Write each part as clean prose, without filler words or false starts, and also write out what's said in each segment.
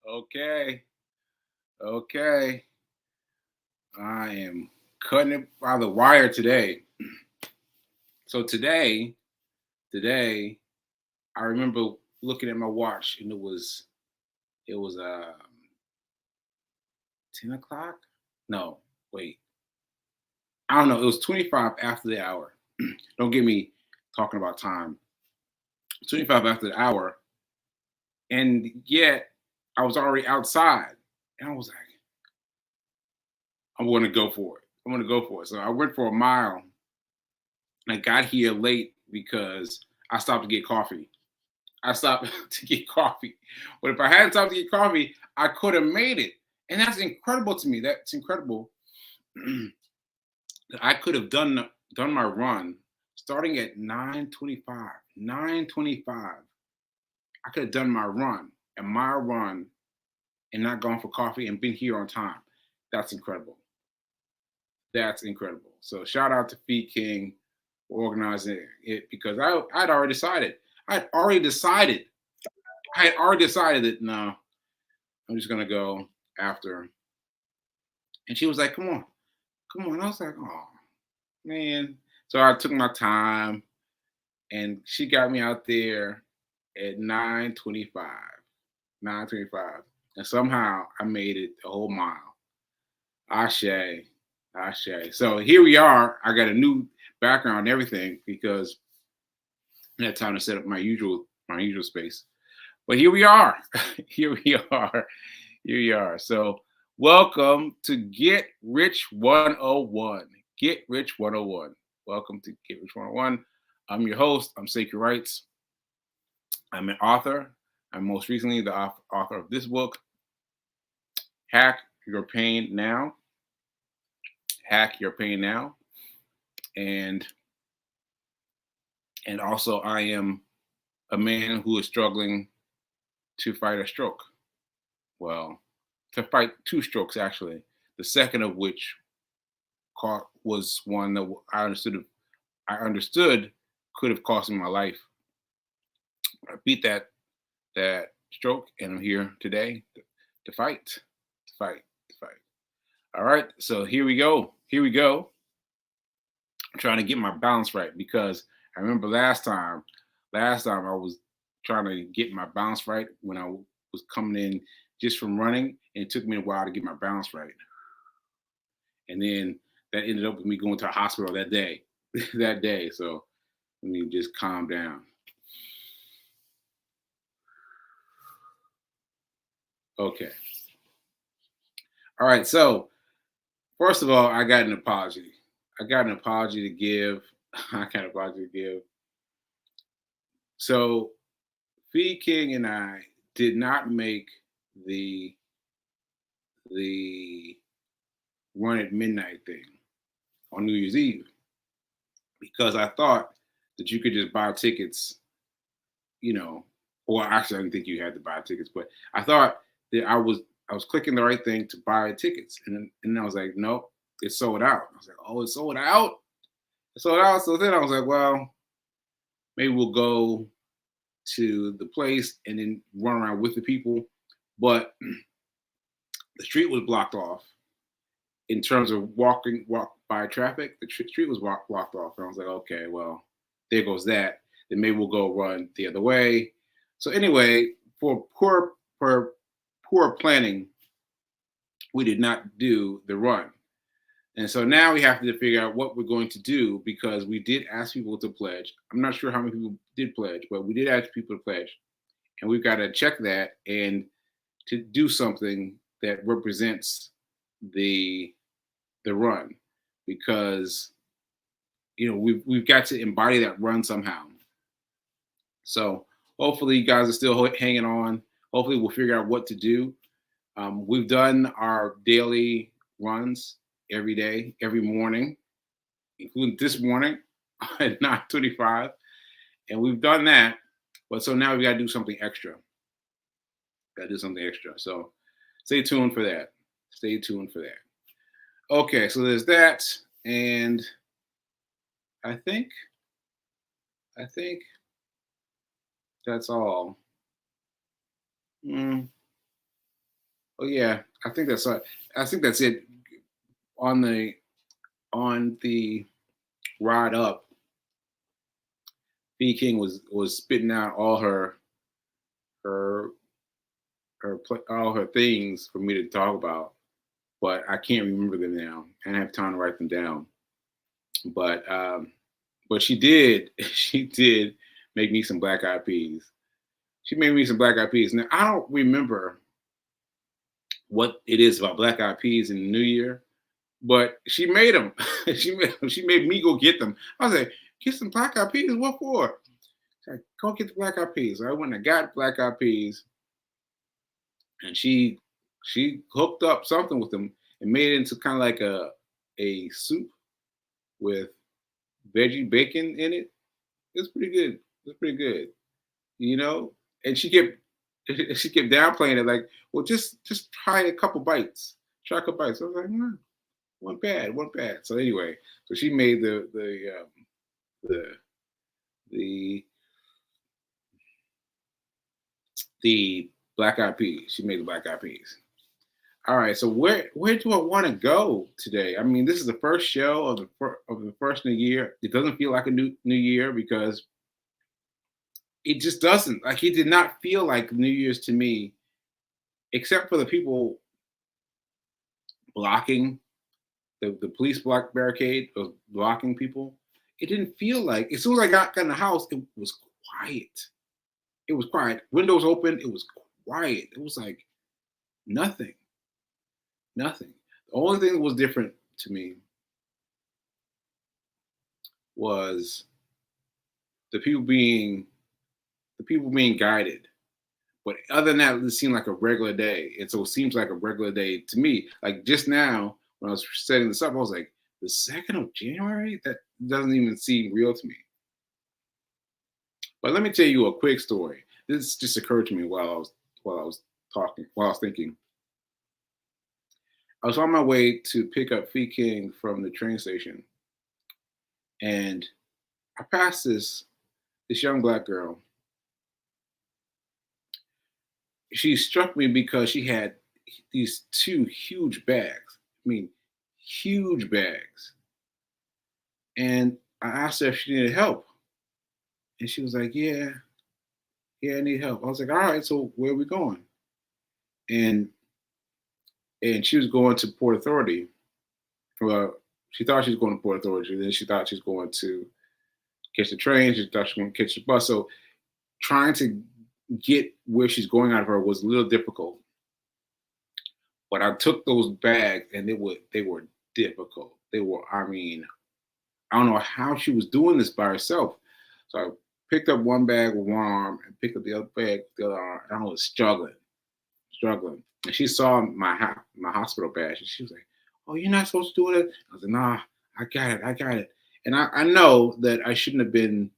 Okay, okay. I am cutting it by the wire today. So today, I remember looking at my watch and it was 10 o'clock. No, wait, I don't know. It was 25 after the hour. Don't get me talking about time. 25 after the hour, and yet I was already outside, and I was like, I'm going to go for it. I'm going to go for it. So I went for a mile. I got here late because I stopped to get coffee. I stopped to get coffee. But if I hadn't stopped to get coffee, I could have made it. And that's incredible to me. That's incredible. I could have done my run starting at 9:25. 9:25. I could have done my run and not gone for coffee and been here on time. That's incredible. That's incredible. So shout out to Feed King for organizing it because I'd already decided. I'd already decided. I had already decided that no, I'm just gonna go after. And she was like, "Come on, come on." I was like, "Oh man." So I took my time, and she got me out there at 9:25. 9:25, and somehow I made it the whole mile. Ashe, Ashe. So here we are. I got a new background and everything because I had time to set up my usual space. But here we are. Here we are. Here we are. So welcome to Get Rich 101. Get Rich 101. Welcome to Get Rich 101. I'm your host. I'm Sacred Rights. I'm an author. I'm most recently the author of this book, Hack Your Pain Now. Hack Your Pain Now. And also I am a man who is struggling to fight a stroke. Well, to fight two strokes actually. The second of which was one that I understood could have cost me my life. I beat that stroke, and I'm here today to fight, to fight, to fight. All right, so here we go. Here we go. I'm trying to get my balance right because I remember last time. Last time I was trying to get my balance right when I was coming in just from running, and it took me a while to get my balance right. And then that ended up with me going to the hospital that day. That day. So let me just calm down. Okay. All right. So first of all, I got an apology. I got an apology to give. I got an apology to give. So Fee King and I did not make the the run at midnight thing on New Year's Eve because I thought that you could just buy tickets, you know, or actually I didn't think you had to buy tickets, but I thought that I was clicking the right thing to buy tickets, and I was like, nope, it's sold out. I was like, oh, it's sold out. It's sold out. So then I was like, well, maybe we'll go to the place and then run around with the people. But the street was blocked off in terms of walk by traffic. The street was blocked off, and I was like, okay, well, there goes that. Then maybe we'll go run the other way. So anyway, for poor planning, we did not do the run. And so now we have to figure out what we're going to do because we did ask people to pledge. I'm not sure how many people did pledge, but we did ask people to pledge. And we've got to check that and to do something that represents the run because we've got to embody that run somehow. So hopefully you guys are still hanging on. Hopefully we'll figure out what to do. We've done our daily runs every day, every morning, including this morning at 9:25, and we've done that. But so now we got to do something extra. Got to do something extra. So stay tuned for that. Stay tuned for that. Okay, so there's that, and I think I think that's all. Mm, oh yeah, I think that's it. On the ride up, B King was spitting out her all her things for me to talk about, but I can't remember them now. I don't have time to write them down. But she did she did make me some black eyed peas. She made me some black eyed peas. Now I don't remember what it is about black eyed peas in the new year, but she made them. She made me go get them. I was like, get some black eyed peas. What for? She's like, go get the black eyed peas. So I went and got black eyed peas, and she hooked up something with them and made it into kind of like a soup with veggie bacon in it. It's pretty good. It's pretty good, you know. And she kept downplaying it, like, well, just try a couple bites, try a couple bites. I was like, no, one bad, one bad. So anyway, so she made the the the black eyed peas. She made the black eyed peas. All right, so where do I want to go today? I mean, this is the first show of the first new year. It doesn't feel like a new year because it just doesn't. Like it did not feel like New Year's to me, except for the people blocking the police block barricade was blocking people. It didn't feel like as soon as I got in the house, it was quiet. It was quiet. Windows open. It was quiet. It was like nothing, nothing. The only thing that was different to me was the people being guided. But other than that, it seemed like a regular day. And so it seems like a regular day to me. Like just now, when I was setting this up, I was like, the 2nd of January? That doesn't even seem real to me. But let me tell you a quick story. This just occurred to me while I was talking, while I was thinking. I was on my way to pick up Fee King from the train station, and I passed this young black girl. She struck me because she had these two huge bags. I mean, huge bags. And I asked her if she needed help. And she was like, yeah, I need help. I was like, all right, so where are we going? And she was going to Port Authority. Well, she thought she was going to Port Authority. Then she thought she was going to catch the train. She thought she was going to catch the bus. So trying to get where she's going out of her was a little difficult. But I took those bags and they were difficult. They were, I mean, I don't know how she was doing this by herself. So I picked up one bag with one arm and picked up the other bag with the other arm. And I was struggling. And she saw my hospital badge and she was like, "Oh, you're not supposed to do it." I was like, "Nah, I got it." And I know that I shouldn't have been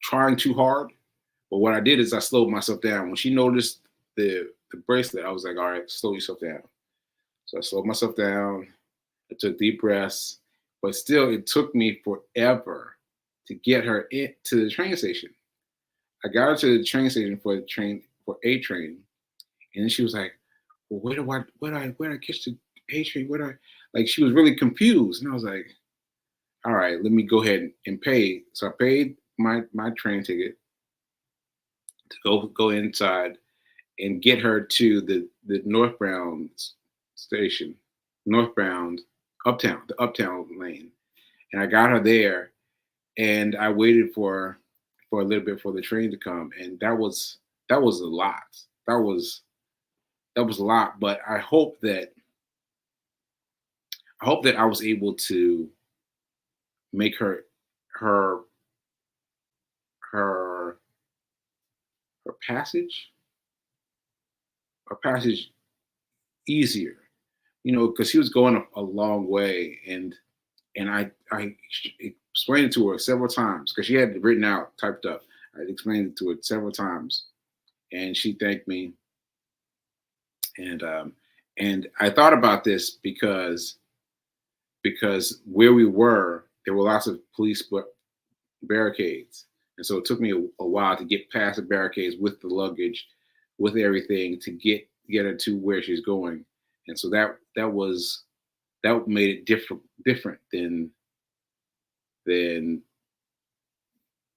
trying too hard, but what I did is I slowed myself down. When she noticed the bracelet, I was like, "All right, slow yourself down." So I slowed myself down. I took deep breaths, but still, it took me forever to get her into the train station. I got her to the train station for a train, and then she was like, "Well, where do I catch the A train? Where do I?" Like she was really confused, and I was like, "All right, let me go ahead and pay." So I paid my train ticket to go inside and get her to the northbound station, northbound uptown, the uptown lane, and I got her there, and I waited for a little bit for the train to come, and that was a lot. That was a lot, but I hope that I was able to make her her her passage her passage easier, you know, because she was going a long way, and I explained it to her several times because she had it written out, typed up. I explained it to her several times, and she thanked me. And I thought about this because where we were, there were lots of police barricades. And so it took me a while to get past the barricades with the luggage, with everything to get her to where she's going. And so that made it different than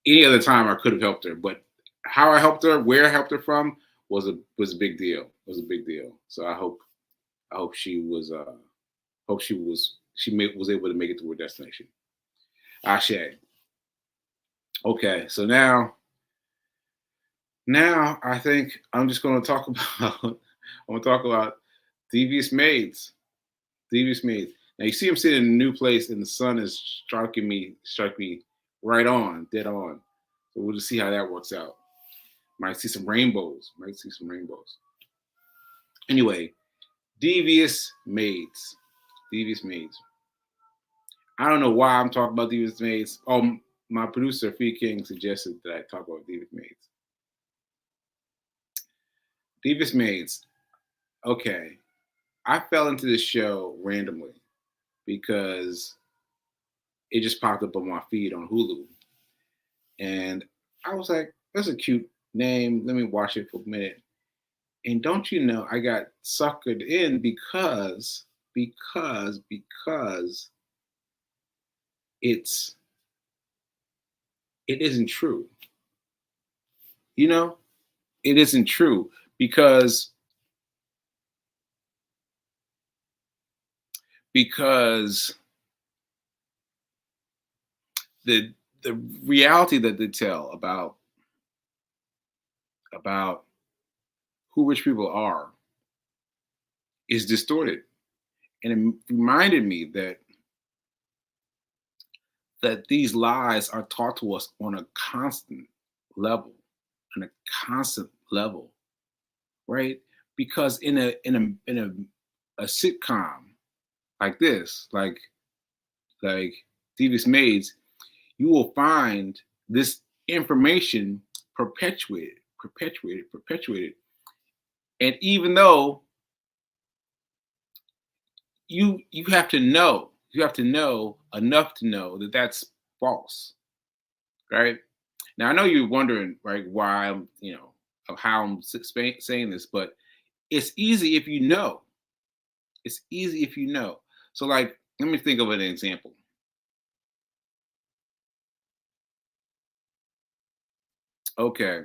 any other time I could have helped her. But how I helped her, where I helped her from, was a big deal. Was a big deal. So I hope she was was able to make it to her destination. Ashe. Okay, so now I think I'm just going to talk about I'm going to talk about devious maids. Devious maids. Now you see him sitting in a new place, and the sun is struck me right on, dead on. So we'll just see how that works out. Might see some rainbows. Might see some rainbows. Anyway, devious maids. Devious maids. I don't know why I'm talking about devious maids. Oh, my producer Fee King suggested that I talk about devious maids. Devious maids. Okay, I fell into this show randomly because it just popped up on my feed on Hulu. And I was like, that's a cute name. Let me watch it for a minute. And don't you know, I got suckered in because it isn't true. You know, it isn't true because the reality that they tell about who rich people are is distorted. And it reminded me that these lies are taught to us on a constant level, on a constant level, right? Because in a sitcom like this, like Devious Maids, you will find this information perpetuated. And even though you have to know, enough to know that that's false, right? Now I know you're wondering, right, why I'm, of how I'm saying this, but it's easy if you know. It's easy if you know. So, like, let me think of an example. Okay,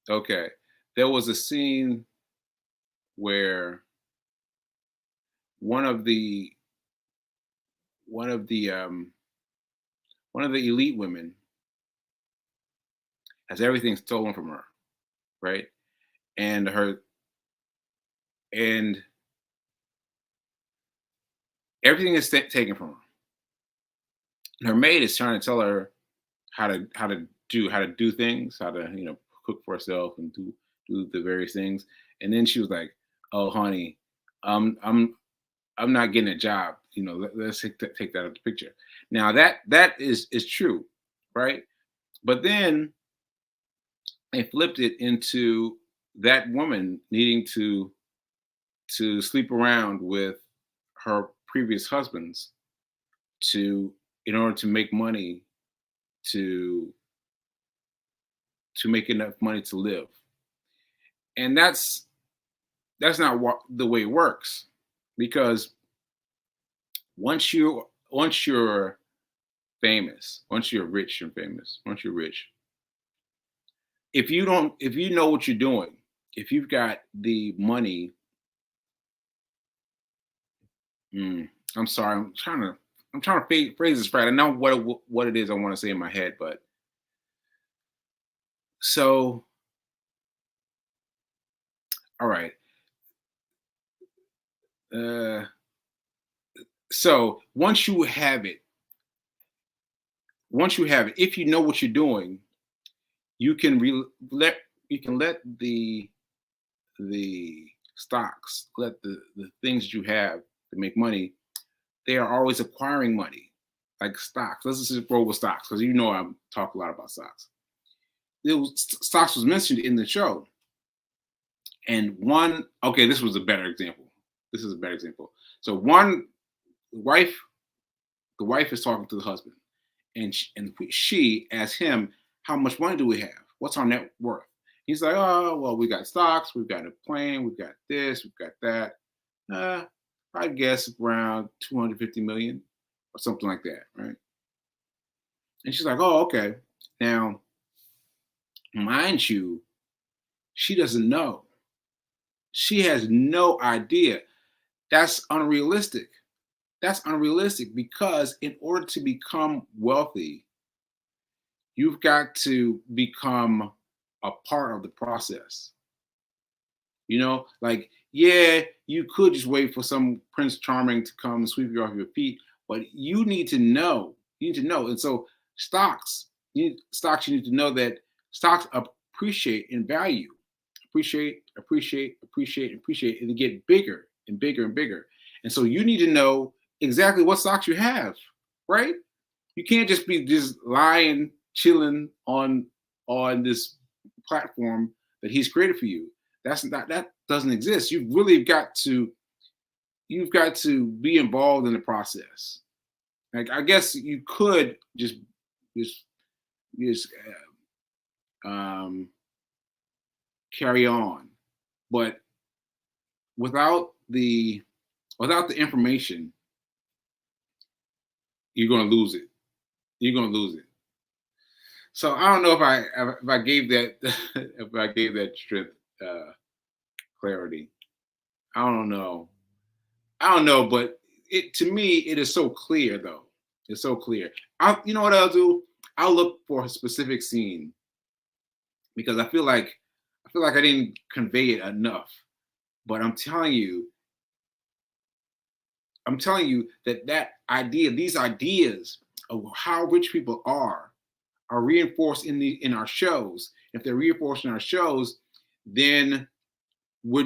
okay. There was a scene where one of the one of the um one of the elite women has everything stolen from her, right? And her and everything is taken from her. And her maid is trying to tell her how to do things, how to cook for herself and do the various things. And then she was like, "Oh, honey, um, I'm I'm not getting a job. Let's take that out of the picture." Now that is true, right? But then they flipped it into that woman needing to sleep around with her previous husbands to in order to make money to to make enough money to live. And that's not what the way it works, because once you're famous, once you're rich and famous, once you're rich, if you know what you're doing, if you've got the money. I'm sorry, I'm trying to phrase this right. I know what it is I want to say in my head, but so all right. Uh, so if you know what you're doing, you can let the stocks, let the things that you have to make money. They are always acquiring money, like stocks. Let's just roll with stocks, because I talk a lot about stocks. Stocks was mentioned in the show, and okay, this was a better example. This is a better example. So one wife the wife is talking to the husband, and she asks him, "How much money do we have? What's our net worth?" He's like, "Oh, well, we got stocks, we've got a plane, we've got this, we've got that. I guess around 250 million or something like that, right?" And she's like, "Oh, okay." Now, mind you, she doesn't know. She has no idea. That's unrealistic. That's unrealistic because in order to become wealthy, you've got to become a part of the process. Like, yeah, you could just wait for some Prince Charming to come and sweep you off your feet, but you need to know. You need to know. And so you need to know that stocks appreciate in value, appreciate, and they get bigger and bigger and bigger. And so you need to know exactly what stocks you have, right? You can't just be just lying, chilling on this platform that he's created for you. That doesn't exist. You've got to be involved in the process. Like, I guess you could just um, carry on, but without the information, you're going to lose it. You're going to lose it. So I don't know if I gave that if I gave that strength clarity. I don't know. But to me it is so clear though. It's so clear. You know what I'll do? I'll look for a specific scene because I didn't convey it enough. But I'm telling you that these ideas of how rich people are reinforced in our shows. If they're reinforced in our shows, then we're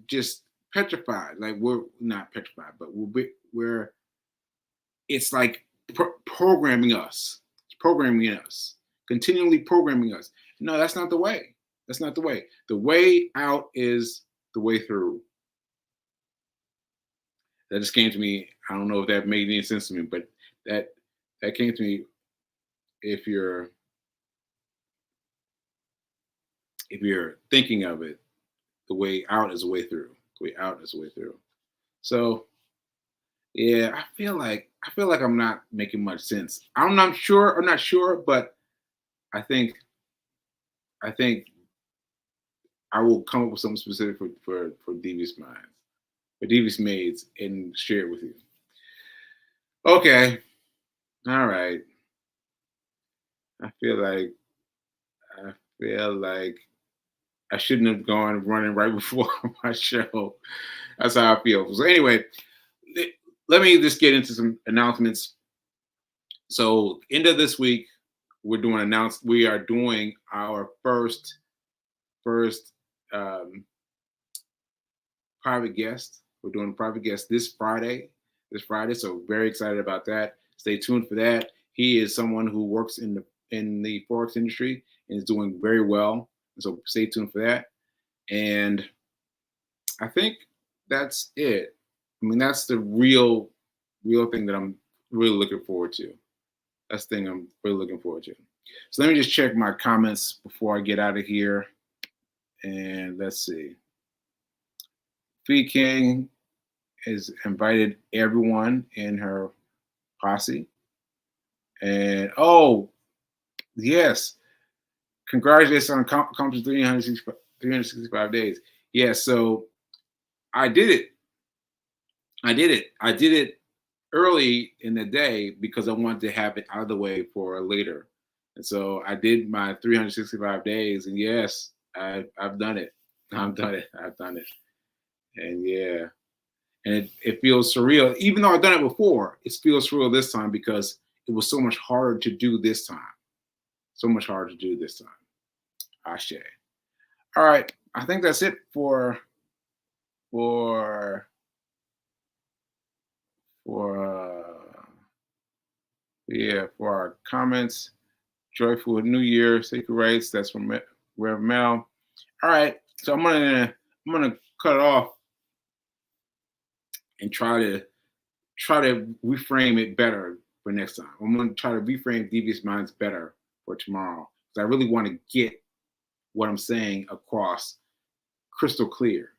just petrified. Like, we're not petrified, but we're it's like programming us. It's programming us, continually programming us. No, that's not the way. That's not the way. The way out is the way through. That just came to me. I don't know if that made any sense to me, but that came to me. If you're thinking of it, the way out is the way through. The way out is the way through. So yeah, I feel like I'm not making much sense. I'm not sure, but I think I think I will come up with something specific for Devious Minds, for Devious Maids, and share it with you. Okay, all right. I feel like I feel like I shouldn't have gone running right before my show. That's how I feel. So anyway, let me just get into some announcements. So end of this week, we are doing our first um, private guest. We're doing a private guest this Friday. So very excited about that. Stay tuned for that. He is someone who works in the forex industry and is doing very well. So stay tuned for that. And I think that's it. I mean, that's the real thing that I'm really looking forward to. That's the thing I'm really looking forward to. So let me just check my comments before I get out of here. And let's see. Fee King has invited everyone in her posse. And oh, yes. Congratulations on accomplishing 365 days. Yeah, so I did it. I did it early in the day because I wanted to have it out of the way for later. And so I did my 365 days, and yes, I've done it. I've done it. And yeah, and it feels surreal. Even though I've done it before, it feels surreal this time because it was so much harder to do this time. So much harder to do this time. Ashe. All right, I think that's it for for our comments. Joyful New Year, Sacred Rights. That's from Rev Mel. All right, so I'm gonna cut it off and try try to reframe it better for next time. I'm going to try to reframe Devious Minds better for tomorrow, because I really want to get what I'm saying across crystal clear.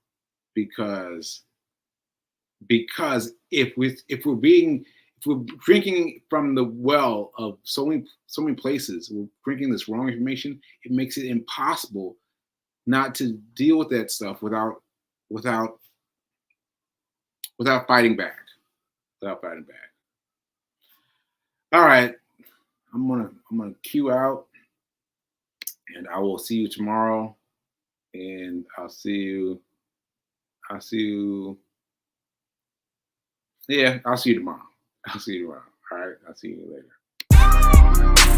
Because if we're drinking from the well of so many places, we're drinking this wrong information. It makes it impossible not to deal with that stuff without fighting back. Without fighting back. All right, I'm gonna cue out, and I will see you tomorrow. And I'll see you. Yeah, I'll see you tomorrow. I'll see you tomorrow. All right, I'll see you later.